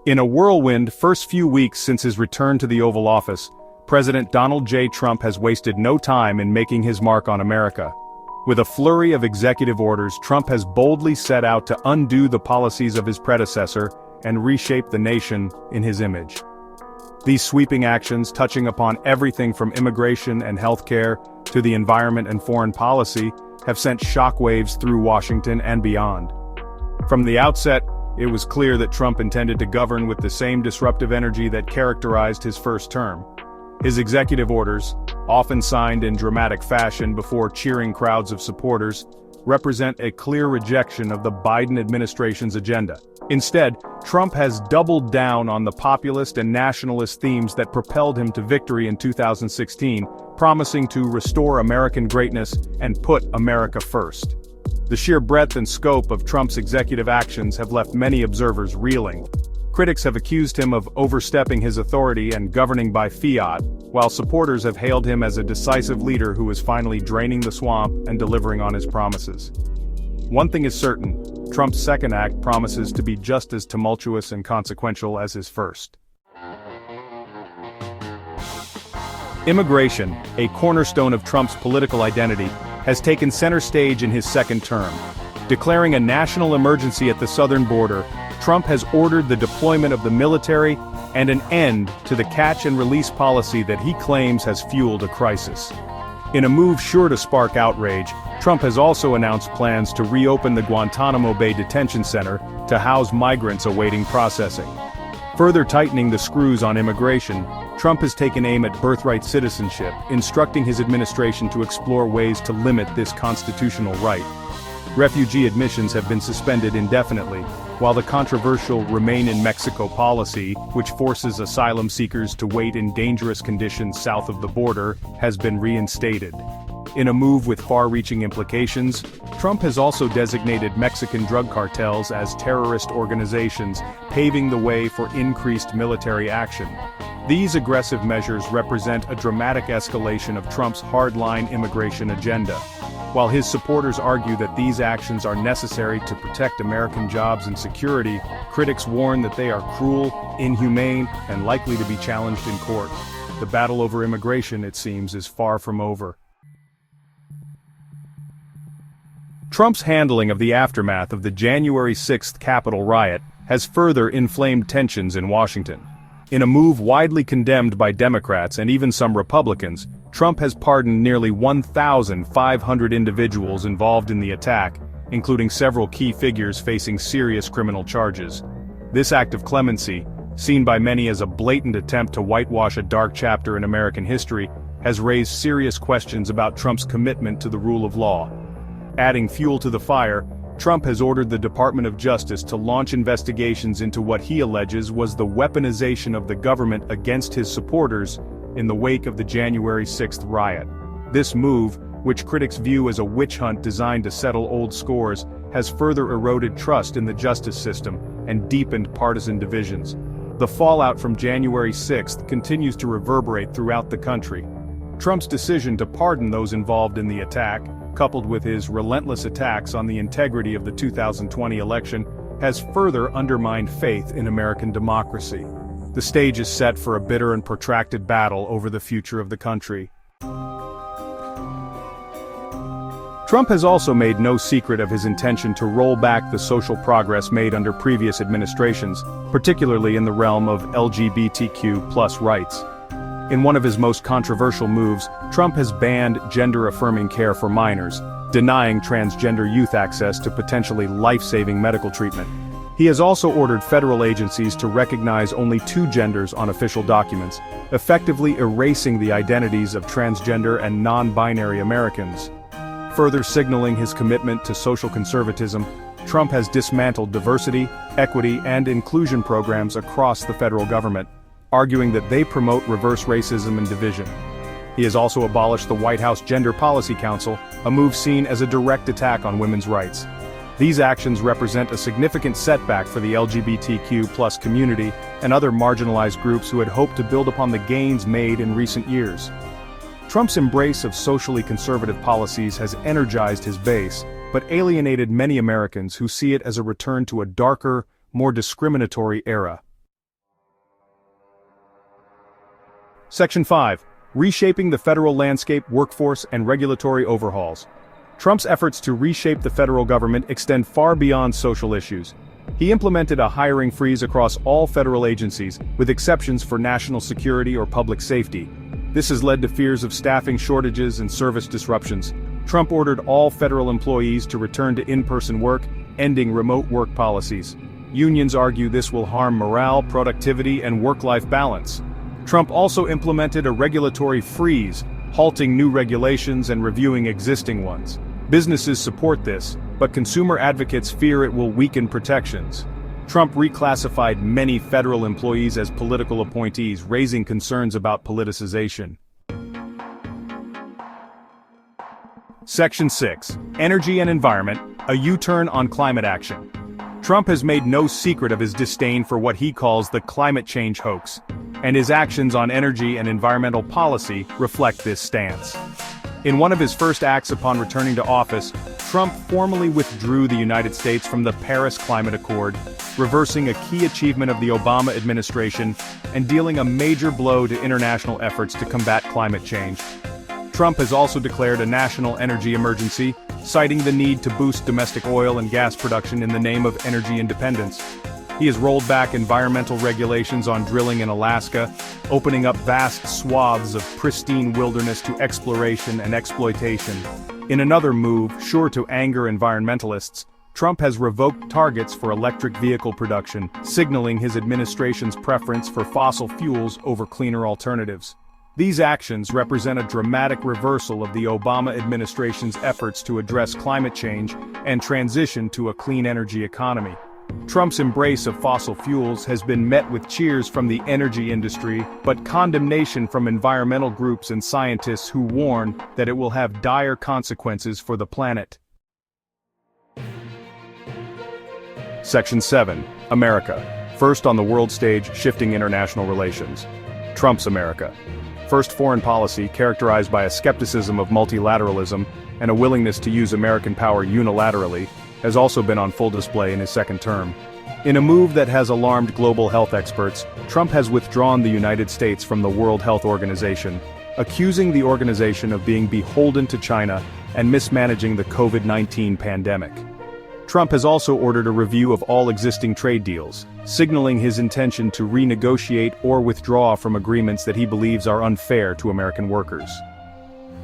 In a whirlwind first few weeks since his return to the Oval Office, President Donald J. Trump has wasted no time in making his mark on America. With a flurry of executive orders, Trump has boldly set out to undo the policies of his predecessor and reshape the nation in his image. These sweeping actions, touching upon everything from immigration and healthcare to the environment and foreign policy, have sent shockwaves through Washington and beyond. From the outset, it was clear that Trump intended to govern with the same disruptive energy that characterized his first term. His executive orders, often signed in dramatic fashion before cheering crowds of supporters, represent a clear rejection of the Biden administration's agenda. Instead, Trump has doubled down on the populist and nationalist themes that propelled him to victory in 2016, promising to restore American greatness and put America first. The sheer breadth and scope of Trump's executive actions have left many observers reeling. Critics have accused him of overstepping his authority and governing by fiat, while supporters have hailed him as a decisive leader who is finally draining the swamp and delivering on his promises. One thing is certain, Trump's second act promises to be just as tumultuous and consequential as his first. Immigration, a cornerstone of Trump's political identity, has taken center stage in his second term. Declaring a national emergency at the southern border, Trump has ordered the deployment of the military and an end to the catch-and-release policy that he claims has fueled a crisis. In a move sure to spark outrage, Trump has also announced plans to reopen the Guantanamo Bay Detention Center to house migrants awaiting processing. Further tightening the screws on immigration, Trump has taken aim at birthright citizenship, instructing his administration to explore ways to limit this constitutional right. Refugee admissions have been suspended indefinitely, while the controversial Remain in Mexico policy, which forces asylum seekers to wait in dangerous conditions south of the border, has been reinstated. In a move with far-reaching implications, Trump has also designated Mexican drug cartels as terrorist organizations, paving the way for increased military action. These aggressive measures represent a dramatic escalation of Trump's hardline immigration agenda. While his supporters argue that these actions are necessary to protect American jobs and security, critics warn that they are cruel, inhumane, and likely to be challenged in court. The battle over immigration, it seems, is far from over. Trump's handling of the aftermath of the January 6th Capitol riot has further inflamed tensions in Washington. In a move widely condemned by Democrats and even some Republicans, Trump has pardoned nearly 1,500 individuals involved in the attack, including several key figures facing serious criminal charges. This act of clemency, seen by many as a blatant attempt to whitewash a dark chapter in American history, has raised serious questions about Trump's commitment to the rule of law. Adding fuel to the fire, Trump has ordered the Department of Justice to launch investigations into what he alleges was the weaponization of the government against his supporters in the wake of the January 6th riot. This move, which critics view as a witch hunt designed to settle old scores, has further eroded trust in the justice system and deepened partisan divisions. The fallout from January 6th continues to reverberate throughout the country. Trump's decision to pardon those involved in the attack, coupled with his relentless attacks on the integrity of the 2020 election, has further undermined faith in American democracy. The stage is set for a bitter and protracted battle over the future of the country. Trump has also made no secret of his intention to roll back the social progress made under previous administrations, particularly in the realm of LGBTQ+ rights. In one of his most controversial moves, Trump has banned gender-affirming care for minors, denying transgender youth access to potentially life-saving medical treatment. He has also ordered federal agencies to recognize only two genders on official documents, effectively erasing the identities of transgender and non-binary Americans. Further signaling his commitment to social conservatism, Trump has dismantled diversity, equity, and inclusion programs across the federal government, arguing that they promote reverse racism and division. He has also abolished the White House Gender Policy Council, a move seen as a direct attack on women's rights. These actions represent a significant setback for the LGBTQ+ community and other marginalized groups who had hoped to build upon the gains made in recent years. Trump's embrace of socially conservative policies has energized his base, but alienated many Americans who see it as a return to a darker, more discriminatory era. Section 5. Reshaping the federal landscape, workforce, and regulatory overhauls. Trump's efforts to reshape the federal government extend far beyond social issues. He implemented a hiring freeze across all federal agencies, with exceptions for national security or public safety. This has led to fears of staffing shortages and service disruptions. Trump ordered all federal employees to return to in-person work, ending remote work policies. Unions argue this will harm morale, productivity, and work-life balance. Trump also implemented a regulatory freeze, halting new regulations and reviewing existing ones. Businesses support this, but consumer advocates fear it will weaken protections. Trump reclassified many federal employees as political appointees, raising concerns about politicization. Section 6. Energy and Environment, a U-turn on climate action. Trump has made no secret of his disdain for what he calls the climate change hoax, and his actions on energy and environmental policy reflect this stance. In one of his first acts upon returning to office, Trump formally withdrew the United States from the Paris Climate Accord, reversing a key achievement of the Obama administration and dealing a major blow to international efforts to combat climate change. Trump has also declared a national energy emergency, citing the need to boost domestic oil and gas production in the name of energy independence. He has rolled back environmental regulations on drilling in Alaska, opening up vast swaths of pristine wilderness to exploration and exploitation. In another move, sure to anger environmentalists, Trump has revoked targets for electric vehicle production, signaling his administration's preference for fossil fuels over cleaner alternatives. These actions represent a dramatic reversal of the Obama administration's efforts to address climate change and transition to a clean energy economy. Trump's embrace of fossil fuels has been met with cheers from the energy industry, but condemnation from environmental groups and scientists who warn that it will have dire consequences for the planet. Section 7. America. First on the world stage, shifting international relations. Trump's America. First foreign policy characterized by a skepticism of multilateralism and a willingness to use American power unilaterally, has also been on full display in his second term. In a move that has alarmed global health experts, Trump has withdrawn the United States from the World Health Organization, accusing the organization of being beholden to China and mismanaging the COVID-19 pandemic. Trump has also ordered a review of all existing trade deals, signaling his intention to renegotiate or withdraw from agreements that he believes are unfair to American workers.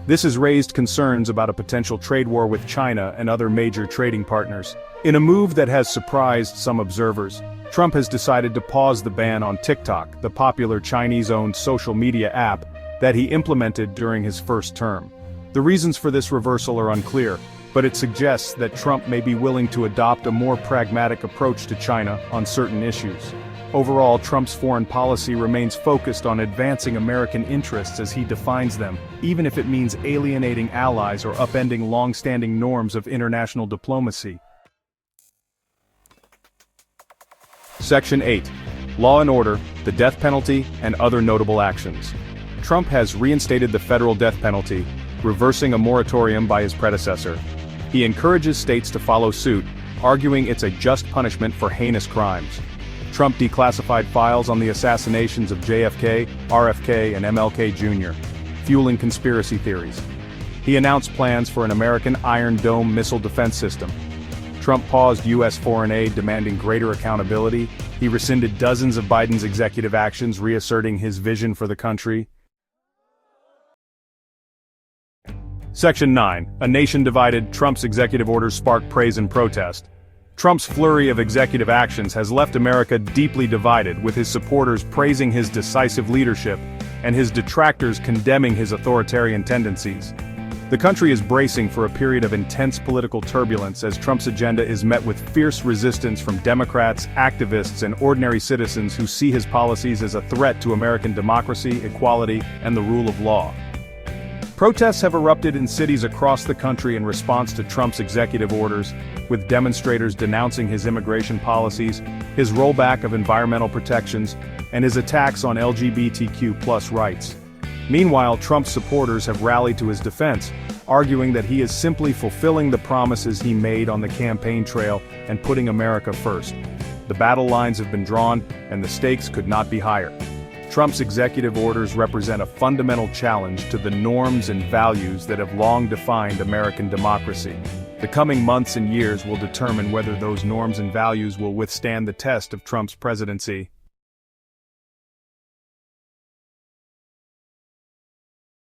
This has raised concerns about a potential trade war with China and other major trading partners. In a move that has surprised some observers, Trump has decided to pause the ban on TikTok, the popular Chinese-owned social media app that he implemented during his first term. The reasons for this reversal are unclear, but it suggests that Trump may be willing to adopt a more pragmatic approach to China on certain issues. Overall, Trump's foreign policy remains focused on advancing American interests as he defines them, even if it means alienating allies or upending long-standing norms of international diplomacy. Section 8. Law and Order, the Death Penalty, and Other Notable Actions. Trump has reinstated the federal death penalty, reversing a moratorium by his predecessor. He encourages states to follow suit, arguing it's a just punishment for heinous crimes. Trump declassified files on the assassinations of JFK, RFK, and MLK Jr., fueling conspiracy theories. He announced plans for an American Iron Dome missile defense system. Trump paused U.S. foreign aid, demanding greater accountability. He rescinded dozens of Biden's executive actions, reasserting his vision for the country. Section 9. A nation divided, Trump's executive orders spark praise and protest. Trump's flurry of executive actions has left America deeply divided, with his supporters praising his decisive leadership and his detractors condemning his authoritarian tendencies. The country is bracing for a period of intense political turbulence as Trump's agenda is met with fierce resistance from Democrats, activists, and ordinary citizens who see his policies as a threat to American democracy, equality, and the rule of law. Protests have erupted in cities across the country in response to Trump's executive orders, with demonstrators denouncing his immigration policies, his rollback of environmental protections, and his attacks on LGBTQ+ rights. Meanwhile, Trump's supporters have rallied to his defense, arguing that he is simply fulfilling the promises he made on the campaign trail and putting America first. The battle lines have been drawn, and the stakes could not be higher. Trump's executive orders represent a fundamental challenge to the norms and values that have long defined American democracy. The coming months and years will determine whether those norms and values will withstand the test of Trump's presidency.